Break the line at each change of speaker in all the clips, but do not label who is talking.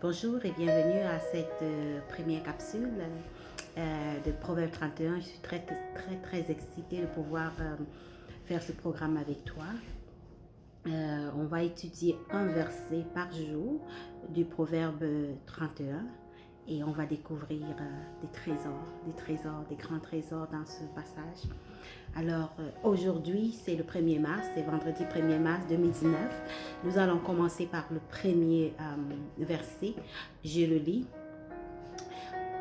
Bonjour et bienvenue à cette première capsule de Proverbe 31. Je suis très excitée de pouvoir faire ce programme avec toi. On va étudier un verset par jour du Proverbe 31 et on va découvrir des grands trésors dans ce passage. Alors aujourd'hui, c'est le 1er mars, c'est vendredi 1er mars 2019. Nous allons commencer par le premier verset. Je le lis.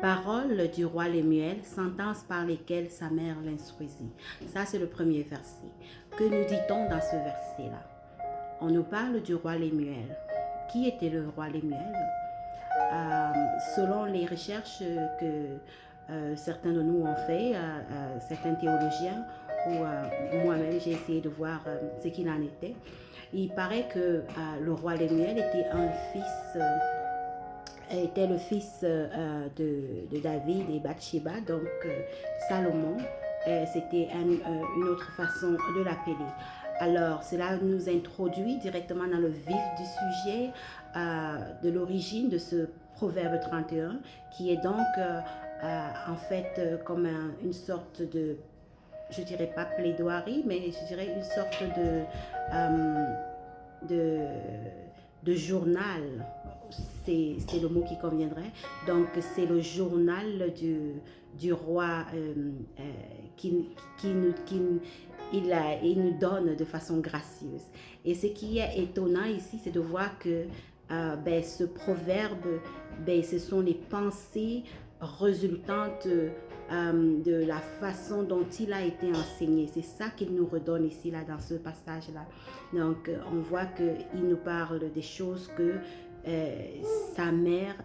Parole du roi Lemuel, sentence par lesquelles sa mère l'instruisit. Ça, c'est le premier verset. Que nous dit-on dans ce verset-là? On nous parle du roi Lemuel. Qui était le roi Lemuel? Selon les recherches que certains de nous ont fait, certains théologiens, ou moi-même j'ai essayé de voir ce qu'il en était. Il paraît que le roi Lemuel était le fils de David et Bathsheba, donc Salomon, c'était une autre façon de l'appeler. Alors, cela nous introduit directement dans le vif du sujet de l'origine de ce proverbe 31, qui est donc en fait comme une sorte de, je dirais pas plaidoirie, mais je dirais une sorte de, de journal. C'est le mot qui conviendrait. Donc, c'est le journal du roi il nous donne de façon gracieuse. Et ce qui est étonnant ici, c'est de voir que ce proverbe, ce sont les pensées résultantes de la façon dont il a été enseigné. C'est ça qu'il nous redonne ici, là, dans ce passage-là. Donc, on voit qu'il nous parle des choses que sa mère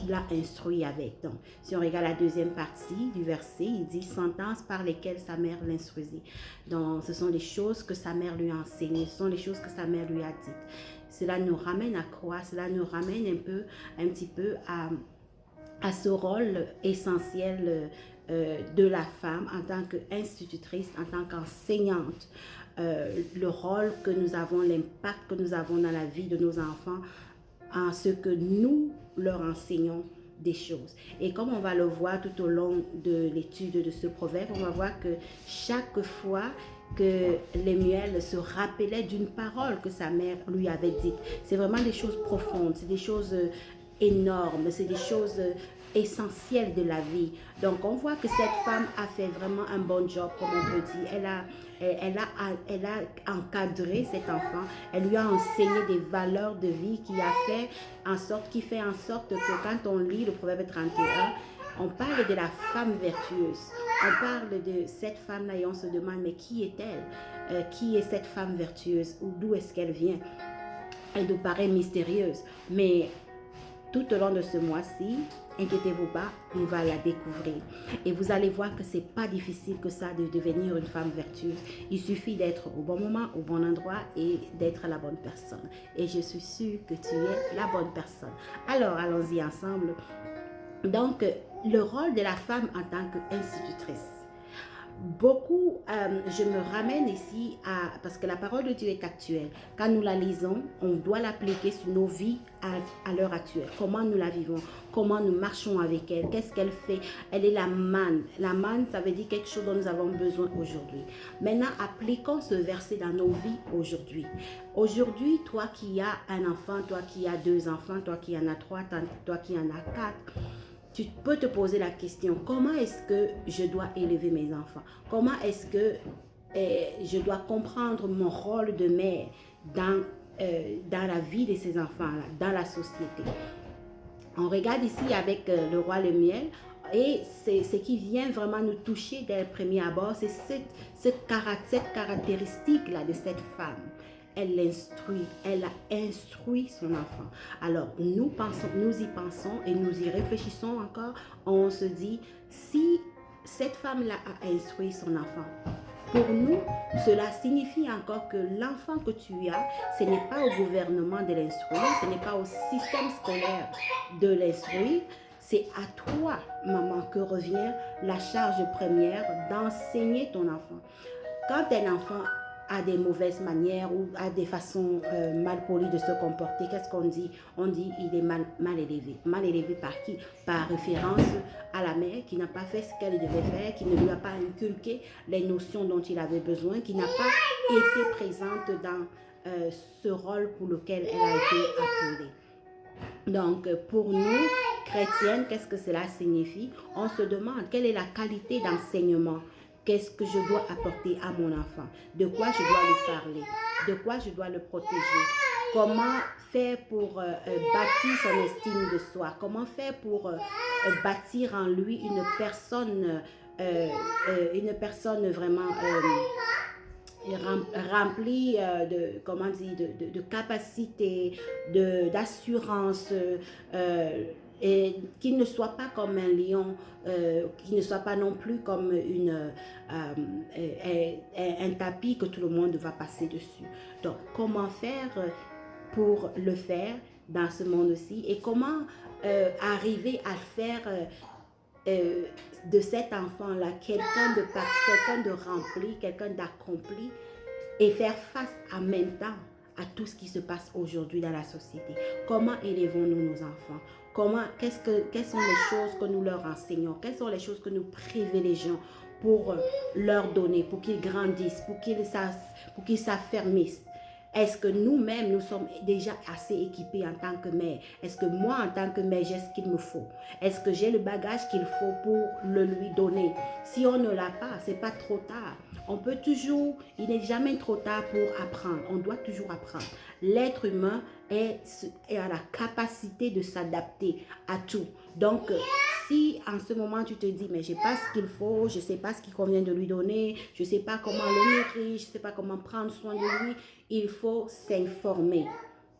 l'a instruit avec. Donc, si on regarde la deuxième partie du verset, il dit sentences par lesquelles sa mère l'instruisit. Donc, ce sont les choses que sa mère lui a enseignées, ce sont les choses que sa mère lui a dites. Cela nous ramène à quoi? Cela nous ramène un petit peu à ce rôle essentiel de la femme en tant qu'institutrice, en tant qu'enseignante. Le rôle que nous avons, l'impact que nous avons dans la vie de nos enfants, en ce que nous leur enseignons des choses. Et comme on va le voir tout au long de l'étude de ce proverbe, on va voir que chaque fois que Lemuel se rappelait d'une parole que sa mère lui avait dite, c'est vraiment des choses profondes, c'est des choses énormes, c'est des choses essentielles de la vie. Donc on voit que cette femme a fait vraiment un bon job, comme on peut dire. Elle a encadré cet enfant, elle lui a enseigné des valeurs de vie qui fait en sorte que quand on lit le proverbe 31, on parle de la femme vertueuse, on parle de cette femme-là et on se demande mais qui est-elle? Qui est cette femme vertueuse? Ou d'où est-ce qu'elle vient? Elle nous paraît mystérieuse, mais tout au long de ce mois-ci, inquiétez-vous pas, on va la découvrir. Et vous allez voir que c'est pas difficile que ça de devenir une femme vertueuse. Il suffit d'être au bon moment, au bon endroit et d'être la bonne personne. Et je suis sûre que tu es la bonne personne. Alors, allons-y ensemble. Donc, le rôle de la femme en tant qu'institutrice. Beaucoup, je me ramène ici parce que la parole de Dieu est actuelle. Quand nous la lisons, on doit l'appliquer sur nos vies à l'heure actuelle. Comment nous la vivons, comment nous marchons avec elle, qu'est-ce qu'elle fait. Elle est la manne. La manne, ça veut dire quelque chose dont nous avons besoin aujourd'hui. Maintenant, appliquons ce verset dans nos vies aujourd'hui. Aujourd'hui, toi qui as un enfant, toi qui as 2 enfants, toi qui en as 3, toi qui en as 4, tu peux te poser la question, comment est-ce que je dois élever mes enfants? Comment est-ce que je dois comprendre mon rôle de mère dans la vie de ces enfants-là, dans la société? On regarde ici avec le roi Lemuel et ce qui vient vraiment nous toucher dès le premier abord, c'est cette caractéristique-là de cette femme. Elle a instruit son enfant. Alors, nous y pensons et nous y réfléchissons encore. On se dit, si cette femme-là a instruit son enfant, pour nous, cela signifie encore que l'enfant que tu as, ce n'est pas au gouvernement de l'instruire, ce n'est pas au système scolaire de l'instruire, c'est à toi, maman, que revient la charge première d'enseigner ton enfant. Quand un enfant a des mauvaises manières ou a des façons mal polies de se comporter, qu'est-ce qu'on dit? On dit il est mal élevé. Mal élevé par qui? Par référence à la mère qui n'a pas fait ce qu'elle devait faire, qui ne lui a pas inculqué les notions dont il avait besoin, qui n'a pas été présente dans ce rôle pour lequel elle a été appelée. Donc, pour nous, chrétiennes, qu'est-ce que cela signifie? On se demande quelle est la qualité d'enseignement. Qu'est-ce que je dois apporter à mon enfant? De quoi je dois lui parler? De quoi je dois le protéger? Comment faire pour bâtir son estime de soi? Comment faire pour bâtir en lui une personne vraiment rempli de, comment dire, de capacité, d'assurance, et qu'il ne soit pas comme un lion, qu'il ne soit pas non plus comme un tapis que tout le monde va passer dessus. Donc, comment faire pour le faire dans ce monde-ci et comment arriver à faire de cet enfant-là quelqu'un de rempli, quelqu'un d'accompli et faire face en même temps à tout ce qui se passe aujourd'hui dans la société. Comment élevons-nous nos enfants? Quelles sont les choses que nous leur enseignons? Quelles sont les choses que nous privilégions pour leur donner, pour qu'ils grandissent, pour qu'ils s'affermissent? Est-ce que nous-mêmes, nous sommes déjà assez équipés en tant que mère? Est-ce que moi, en tant que mère, j'ai ce qu'il me faut? Est-ce que j'ai le bagage qu'il faut pour le lui donner? Si on ne l'a pas, ce n'est pas trop tard. On peut toujours, il n'est jamais trop tard pour apprendre. On doit toujours apprendre. L'être humain a la capacité de s'adapter à tout. Donc, si en ce moment tu te dis, mais je n'ai pas ce qu'il faut, je ne sais pas ce qu'il convient de lui donner, je ne sais pas comment le nourrir, je ne sais pas comment prendre soin de lui, il faut s'informer.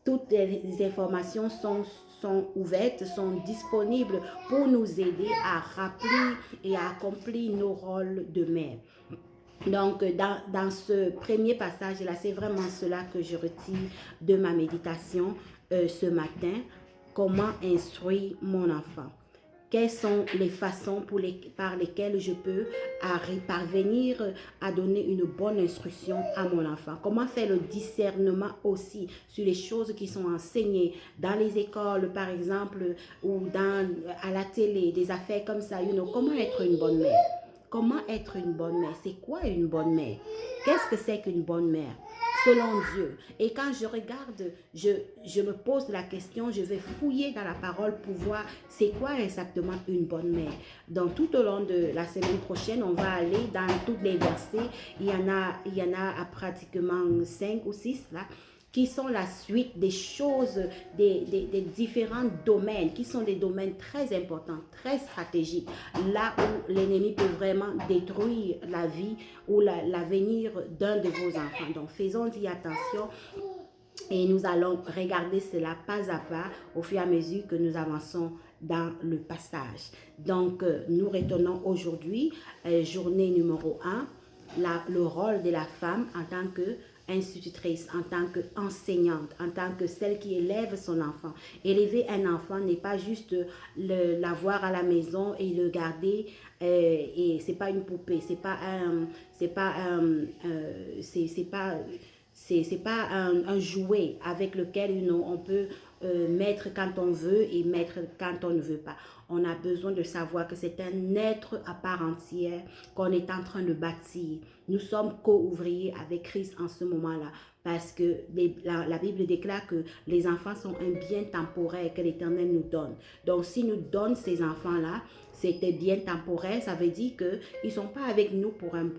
Toutes les informations sont ouvertes, sont disponibles pour nous aider à rappeler et à accomplir nos rôles de mère. Donc, dans ce premier passage-là, c'est vraiment cela que je retire de ma méditation ce matin. Comment instruire mon enfant? Quelles sont les façons par lesquelles je peux parvenir à donner une bonne instruction à mon enfant? Comment faire le discernement aussi sur les choses qui sont enseignées dans les écoles, par exemple, ou à la télé, des affaires comme ça. Comment être une bonne mère? Comment être une bonne mère? C'est quoi une bonne mère? Qu'est-ce que c'est qu'une bonne mère? Selon Dieu. Et quand je regarde, je me pose la question, je vais fouiller dans la parole pour voir c'est quoi exactement une bonne mère. Donc tout au long de la semaine prochaine, on va aller dans tous les versets. Il y en a pratiquement 5 ou 6 là, qui sont la suite des choses, des différents domaines, qui sont des domaines très importants, très stratégiques, là où l'ennemi peut vraiment détruire la vie ou l'avenir d'un de vos enfants. Donc, faisons-y attention et nous allons regarder cela pas à pas au fur et à mesure que nous avançons dans le passage. Donc, nous retenons aujourd'hui, journée numéro 1, le rôle de la femme en tant que institutrice, en tant qu'enseignante, en tant que celle qui élève son enfant. Élever un enfant n'est pas juste l'avoir à la maison et le garder, et c'est pas une poupée, c'est pas un jouet avec lequel on peut mettre quand on veut et mettre quand on ne veut pas. On a besoin de savoir que c'est un être à part entière qu'on est en train de bâtir. Nous sommes co-ouvriers avec Christ en ce moment-là parce que la Bible déclare que les enfants sont un bien temporaire que l'Éternel nous donne. Donc, s'il nous donne ces enfants-là, c'était bien temporaire, ça veut dire qu'ils ne sont pas avec nous pour un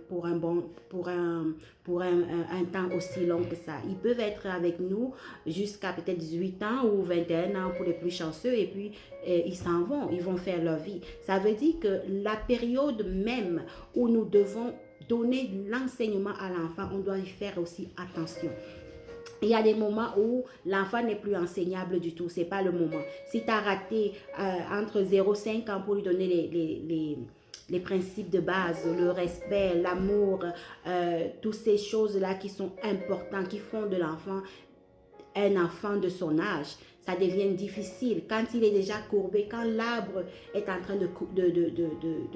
temps aussi long que ça. Ils peuvent être avec nous jusqu'à peut-être 18 ans ou 21 ans pour les plus chanceux et puis ils s'en vont, ils vont faire leur vie. Ça veut dire que la période même où nous devons donner l'enseignement à l'enfant, on doit y faire aussi attention. Il y a des moments où l'enfant n'est plus enseignable du tout, ce n'est pas le moment. Si tu as raté entre 0 et 5 ans pour lui donner les principes de base, le respect, l'amour, toutes ces choses-là qui sont importantes, qui font de l'enfant un enfant de son âge, ça devient difficile. Quand il est déjà courbé, quand l'arbre est en train de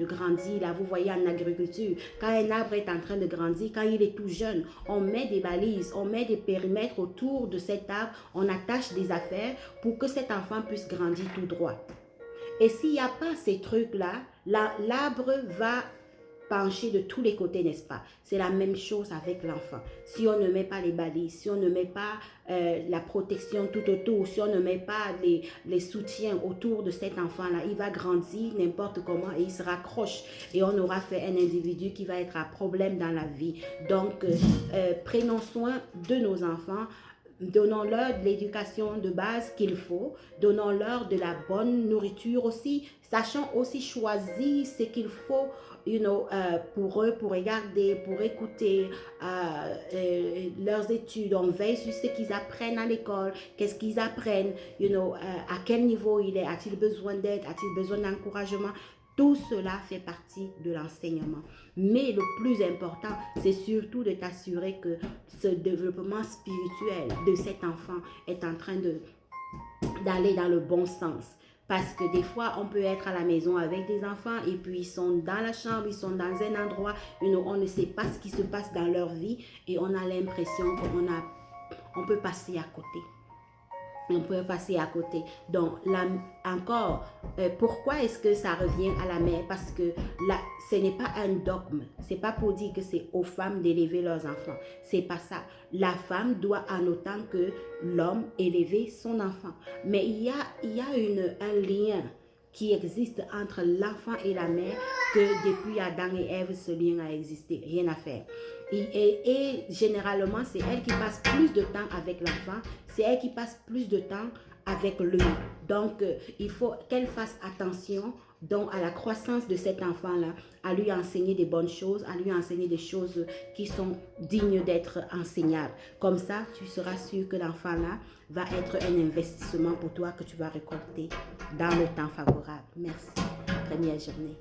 grandir, là, vous voyez en agriculture, quand un arbre est en train de grandir, quand il est tout jeune, on met des balises, on met des périmètres autour de cet arbre, on attache des affaires pour que cet enfant puisse grandir tout droit. Et s'il n'y a pas ces trucs-là, l'arbre va pencher de tous les côtés, n'est-ce pas? C'est la même chose avec l'enfant. Si on ne met pas les balises, si on ne met pas la protection tout autour, si on ne met pas les soutiens autour de cet enfant-là, il va grandir n'importe comment et il se raccroche. Et on aura fait un individu qui va être à problème dans la vie. Donc, prenons soin de nos enfants. Donnons-leur de l'éducation de base qu'il faut, donnons-leur de la bonne nourriture aussi, sachant aussi choisir ce qu'il faut pour eux, pour regarder, pour écouter leurs études. On veille sur ce qu'ils apprennent à l'école, qu'est-ce qu'ils apprennent, à quel niveau il est, a-t-il besoin d'aide, a-t-il besoin d'encouragement. Tout cela fait partie de l'enseignement. Mais le plus important, c'est surtout de t'assurer que ce développement spirituel de cet enfant est en train d'aller dans le bon sens. Parce que des fois, on peut être à la maison avec des enfants et puis ils sont dans la chambre, ils sont dans un endroit, on ne sait pas ce qui se passe dans leur vie et on a l'impression qu'on peut passer à côté. On peut passer à côté. Donc, là, encore, pourquoi est-ce que ça revient à la mère? Parce que là, ce n'est pas un dogme. Ce n'est pas pour dire que c'est aux femmes d'élever leurs enfants. C'est pas ça. La femme doit en autant que l'homme élever son enfant. Mais il y a un lien qui existe entre l'enfant et la mère que depuis Adam et Ève, ce lien a existé. Rien à faire. Et généralement, c'est elle qui passe plus de temps avec l'enfant, c'est elle qui passe plus de temps avec lui. Donc, il faut qu'elle fasse attention donc, à la croissance de cet enfant-là, à lui enseigner des bonnes choses, à lui enseigner des choses qui sont dignes d'être enseignables. Comme ça, tu seras sûr que l'enfant-là va être un investissement pour toi que tu vas récolter dans le temps favorable. Merci. Première journée.